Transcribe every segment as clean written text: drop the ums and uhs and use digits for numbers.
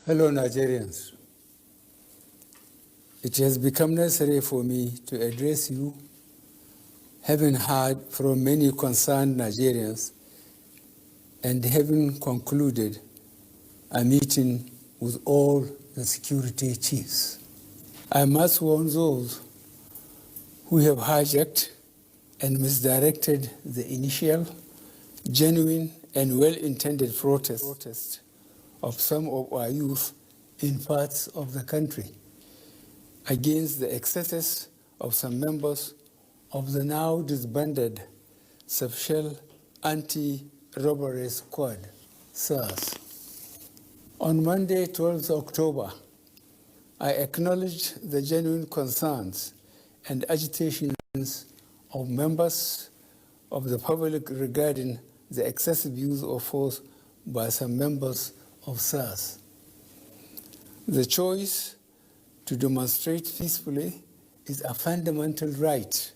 Hello, Nigerians. It has become necessary for me to address you, having heard from many concerned Nigerians and having concluded a meeting with all the security chiefs. I must warn those who have hijacked and misdirected the initial, genuine, and well-intended protest of some of our youth in parts of the country against the excesses of some members of the now disbanded Subshell Anti-Robbery Squad, SARS. On Monday, 12th October, I acknowledged the genuine concerns and agitations of members of the public regarding the excessive use of force by some members of SARS. The choice to demonstrate peacefully is a fundamental right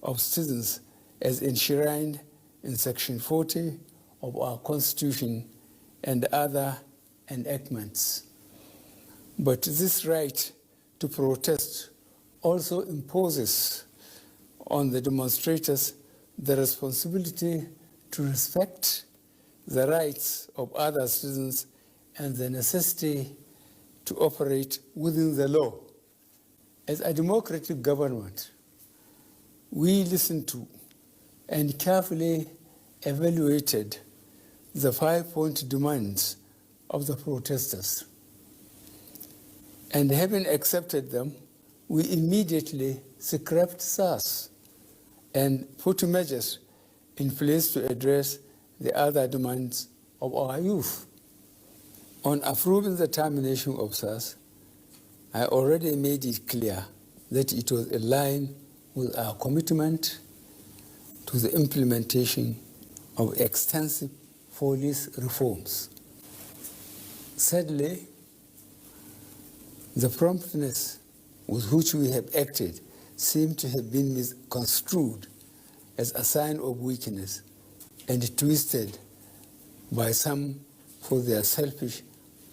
of citizens as enshrined in Section 40 of our Constitution and other enactments. But this right to protest also imposes on the demonstrators the responsibility to respect the rights of other citizens and the necessity to operate within the law. As a democratic government, we listened to and carefully evaluated the 5-point demands of the protesters. And having accepted them, we immediately scrapped SARS and put measures in place to address the other demands of our youth. On approving the termination of SARS, I already made it clear that it was in line with our commitment to the implementation of extensive police reforms. Sadly, the promptness with which we have acted seemed to have been misconstrued as a sign of weakness and twisted by some for their selfish,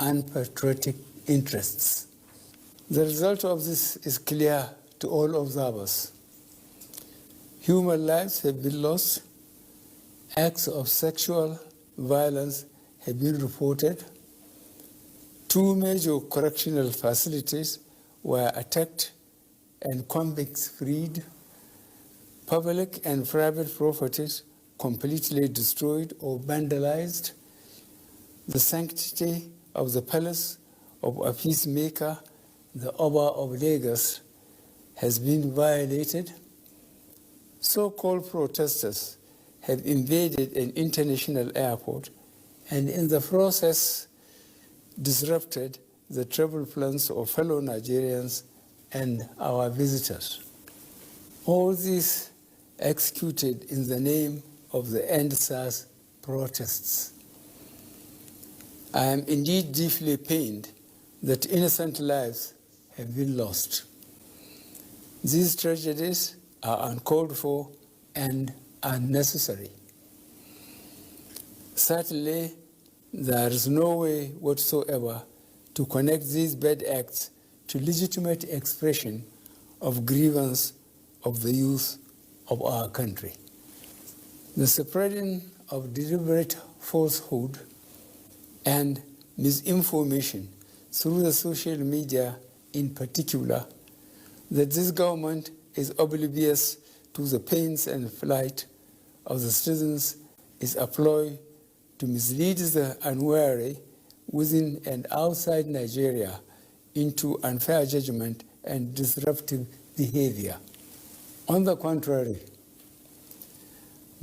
unpatriotic interests. The result of this is clear to all observers. Human lives have been lost, acts of sexual violence have been reported, 2 major correctional facilities were attacked and convicts freed, public and private properties completely destroyed or vandalized, the sanctity of the palace of a peacemaker, the Oba of Lagos, has been violated. So-called protesters have invaded an international airport and in the process disrupted the travel plans of fellow Nigerians and our visitors. All this executed in the name of the End SARS protests. I am indeed deeply pained that innocent lives have been lost. These tragedies are uncalled for and unnecessary. Certainly, there is no way whatsoever to connect these bad acts to legitimate expression of grievance of the youth of our country. The spreading of deliberate falsehood and misinformation through the social media in particular, that this government is oblivious to the pains and plight of the citizens is a ploy to mislead the unwary within and outside Nigeria into unfair judgment and disruptive behavior. On the contrary,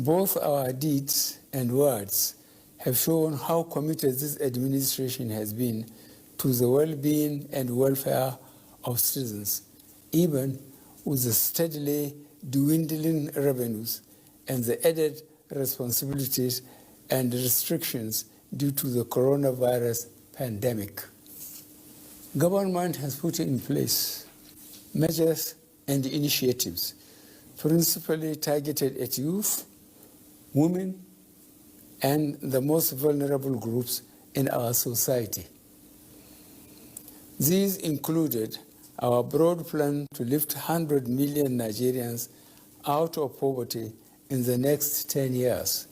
both our deeds and words have shown how committed this administration has been to the well-being and welfare of citizens, even with the steadily dwindling revenues and the added responsibilities and restrictions due to the coronavirus pandemic. Government has put in place measures and initiatives principally targeted at youth, women, and the most vulnerable groups in our society. These included our broad plan to lift 100 million Nigerians out of poverty in the next 10 years.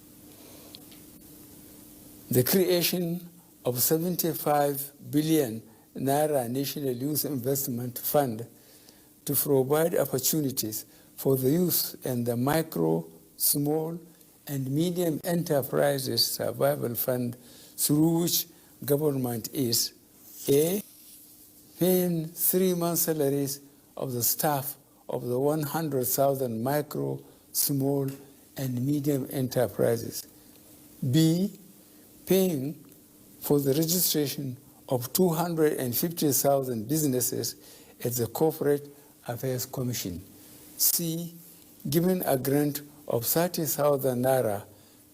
The creation of 75 billion Naira National Youth Investment Fund to provide opportunities for the youth and the micro, small, and medium enterprises survival fund, through which government is A, paying 3 months' salaries of the staff of the 100,000 micro, small, and medium enterprises. B, paying for the registration of 250,000 businesses at the Corporate Affairs Commission. C, giving a grant of 30,000 Naira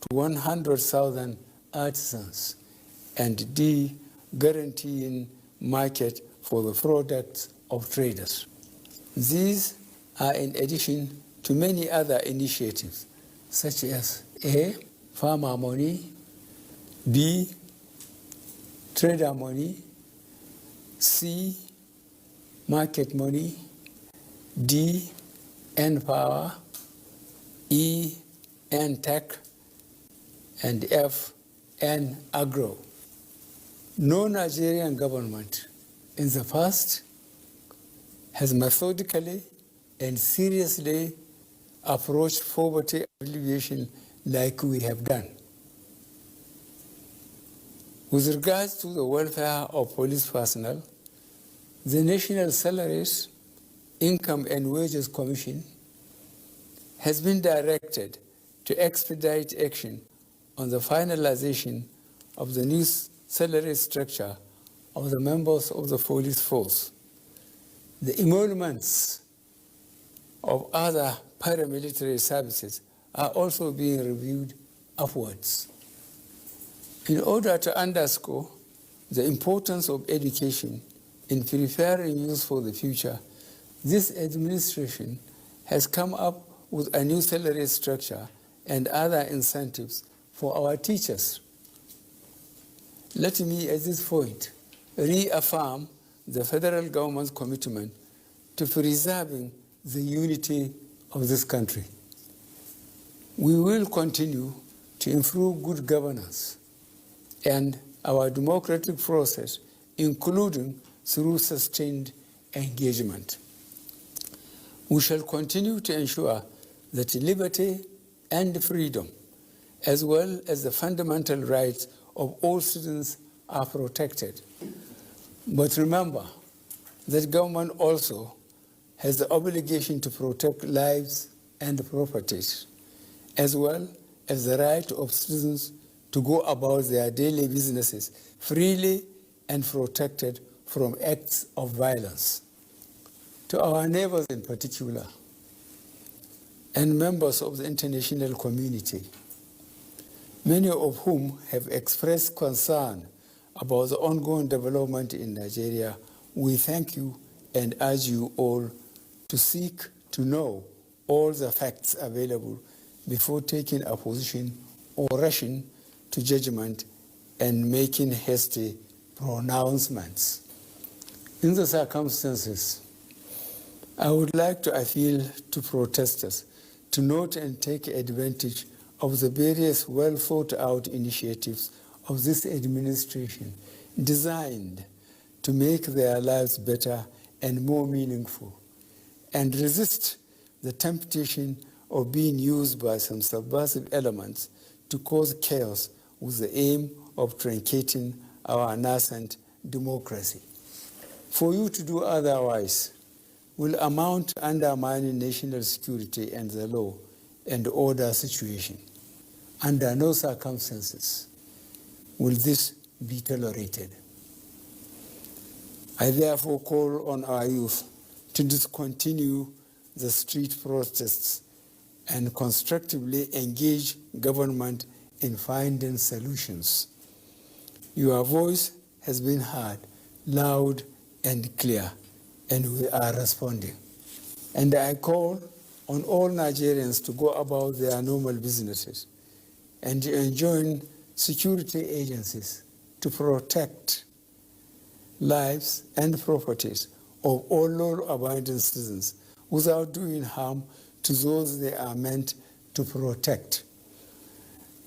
to 100,000 artisans. And D, guaranteeing market for the products of traders. These are in addition to many other initiatives, such as A, farmer money, B, trader money, C, market money, D, N-Power, E, N-Tech, and F, N-Agro. No Nigerian government in the past has methodically and seriously approached poverty alleviation like we have done. With regards to the welfare of police personnel, the National Salaries, Income and Wages Commission has been directed to expedite action on the finalization of the new salary structure of the members of the police force. The emoluments of other paramilitary services are also being reviewed upwards. In order to underscore the importance of education in preparing youth for the future, this administration has come up with a new salary structure and other incentives for our teachers. Let me, at this point, reaffirm the federal government's commitment to preserving the unity of this country. We will continue to improve good governance and our democratic process, including through sustained engagement. We shall continue to ensure that liberty and freedom, as well as the fundamental rights of all citizens, are protected. But remember that government also has the obligation to protect lives and properties, as well as the right of citizens to go about their daily businesses freely and protected from acts of violence. To our neighbors in particular, and members of the international community, many of whom have expressed concern about the ongoing development in Nigeria, we thank you and urge you all to seek to know all the facts available before taking a position or rushing to judgment and making hasty pronouncements. In the circumstances, I would like to appeal to protesters to note and take advantage of the various well-thought-out initiatives of this administration designed to make their lives better and more meaningful, and resist the temptation of being used by some subversive elements to cause chaos with the aim of truncating our nascent democracy. For you to do otherwise will amount to undermining national security and the law and order situation. Under no circumstances will this be tolerated. I therefore call on our youth to discontinue the street protests and constructively engage government in finding solutions. Your voice has been heard loud and clear, and we are responding. And I call on all Nigerians to go about their normal businesses and to enjoin security agencies to protect lives, and properties of all law-abiding citizens without doing harm to those they are meant to protect.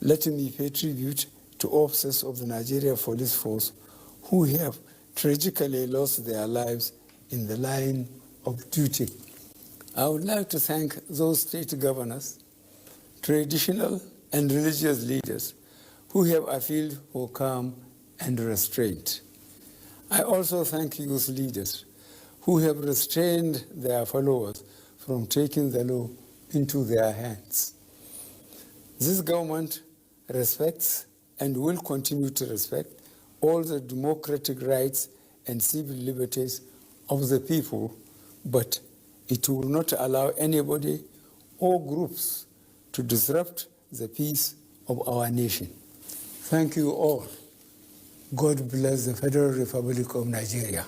Let me pay tribute to officers of the Nigeria Police Force who have tragically lost their lives in the line of duty. I would like to thank those state governors, traditional and religious leaders who have appealed for calm and restraint. I also thank youth leaders who have restrained their followers from taking the law into their hands. This government respects and will continue to respect all the democratic rights and civil liberties of the people, but it will not allow anybody or groups to disrupt the peace of our nation. Thank you all. God bless the Federal Republic of Nigeria.